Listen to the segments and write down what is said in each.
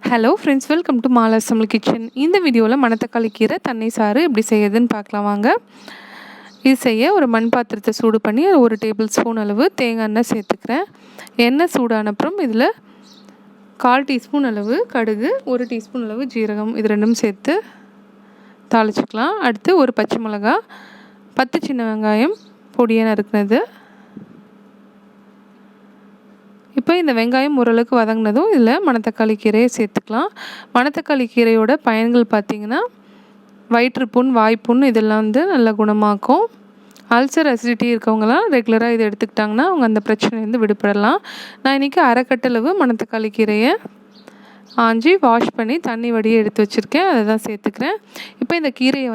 Hello friends, welcome to மாலாசம்ல kitchen. இந்த வீடியோவில் மணத்தக்காளி கீரை தண்ணி சாறு எப்படி செய்யுதுன்னு பார்க்கலாம் வாங்க. இது செய்ய ஒரு மண் பாத்திரத்தை சூடு பண்ணி 1 டேபிள் ஸ்பூன் அளவு தேங்காய் எண்ணெய் சேர்த்துக்கிறேன். எண்ணெய் சூடான அப்புறம் இதில் 1/4 டீஸ்பூன் அளவு கடுகு, 1 டீஸ்பூன் அளவு ஜீரகம், இது ரெண்டும் சேர்த்து தாளிச்சிக்கலாம். அடுத்து ஒரு பச்சை மிளகாய், 10 சின்ன வெங்காயம் பொடியாக நறுக்குனது. இப்போ இந்த வெங்காயம் ஓரளவுக்கு வதங்கினதும் இதில் மணத்தக்காளி கீரையை சேர்த்துக்கலாம். மணத்தக்காளி கீரையோட பயன்கள் பார்த்திங்கன்னா வயிற்றுப்புண், வாய்ப்புண் இதெல்லாம் நல்லா குணமாக்கும். அல்சர், அசிடிட்டி இருக்கவங்களாம் ரெகுலராக இதை எடுத்துக்கிட்டாங்கன்னா அவங்க அந்த பிரச்சனைலேருந்து விடுபடலாம். நான் இன்றைக்கி அரைக்கட்டளவு மணத்தக்காளி கீரையை ஆஞ்சி வாஷ் பண்ணி தண்ணி வடியை எடுத்து வச்சுருக்கேன், அதை தான் சேர்த்துக்கிறேன். இப்போ இந்த கீரையை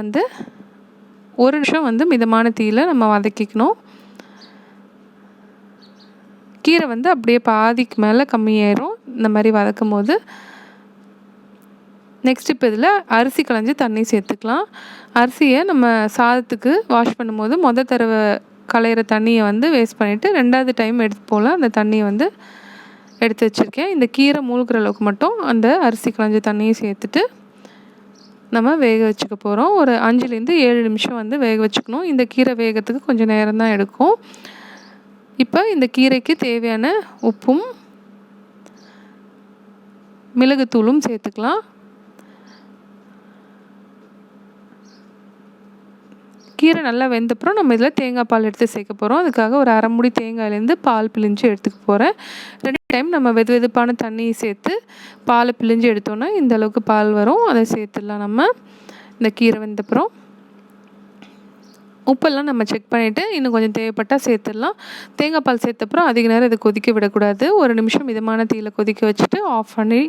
1 நிமிஷம் மிதமான தீயில் நம்ம வதக்கிக்கணும். கீரை அப்படியே பாதிக்கு மேலே கம்மியாயிரும் இந்த மாதிரி வதக்கும் போது. நெக்ஸ்ட் இப்போ இதில் அரிசி களைஞ்சி தண்ணி சேர்த்துக்கலாம். அரிசியை நம்ம சாதத்துக்கு வாஷ் பண்ணும்போது தடவை களையிற தண்ணியை வேஸ்ட் பண்ணிவிட்டு 2வது டைம் எடுத்து போல் அந்த தண்ணியை எடுத்து வச்சுருக்கேன். இந்த கீரை மூழ்கிற அளவுக்கு மட்டும் அந்த அரிசி களைஞ்ச தண்ணியை சேர்த்துட்டு நம்ம வேக வச்சுக்க போகிறோம். ஒரு 5லேருந்து 7 நிமிஷம் வேக வச்சுக்கணும். இந்த கீரை வேகத்துக்கு கொஞ்சம் நேரம் தான் எடுக்கும். இப்போ இந்த கீரைக்கு தேவையான உப்பும் மிளகுத்தூளும் சேர்த்துக்கலாம். கீரை நல்லா வெந்தப்புறம் நம்ம இதில் தேங்காய் பால் எடுத்து சேர்க்க போகிறோம். அதுக்காக ஒரு 1/2 மூடி தேங்காயிலேருந்து பால் பிழிஞ்சு எடுத்துக்க போகிறேன். 2 டைம் நம்ம வெதுவெதுப்பான தண்ணியை சேர்த்து பாலை பிழிஞ்சு எடுத்தோன்னா இந்த அளவுக்கு பால் வரும். அதை சேர்த்துடலாம். நம்ம இந்த கீரை வெந்தப்புறம் உப்பெல்லாம் நம்ம செக் பண்ணிவிட்டு இன்னும் கொஞ்சம் தேவைப்பட்டால் சேர்த்துடலாம். தேங்காய் பால் சேர்த்தப்புறம் அதிக நேரம் இதை கொதிக்க விடக்கூடாது. 1 நிமிஷம் மிதமான தீயில் கொதிக்க வச்சுட்டு ஆஃப் பண்ணி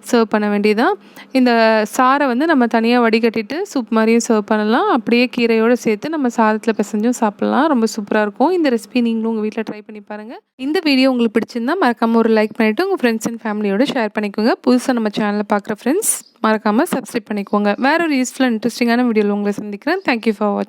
சர்வ் பண்ண வேண்டியதான். இந்த சாரை நம்ம தனியாக வடிகட்டிட்டு சூப் மாதிரியும் சர்வ் பண்ணலாம். அப்படியே கீரையோடு சேர்த்து நம்ம சாதத்தில் பிசைஞ்சும் சாப்பிட்லாம். ரொம்ப சூப்பராக இருக்கும். இந்த ரெசிபி நீங்களும் உங்கள் வீட்டில் ட்ரை பண்ணி பாருங்கள். இந்த வீடியோ உங்களுக்கு பிடிச்சிருந்தா மறக்காமல் ஒரு லைக் பண்ணிவிட்டு உங்கள் ஃப்ரெண்ட்ஸ் அண்ட் ஃபேமிலியோடு ஷேர் பண்ணிக்கோங்க. புதுசாக நம்ம சேனலை பார்க்குற ஃப்ரெண்ட்ஸ் மறக்காமல் சப்ஸ்கிரைப் பண்ணிக்கோங்க. வேறு ஒரு யூஸ்ஃபுல் இன்ட்ரெஸ்டிங்கான வீடியோவில் உங்களை சந்திக்கிறேன். தேங்க்யூ ஃபார் வாட்சிங்.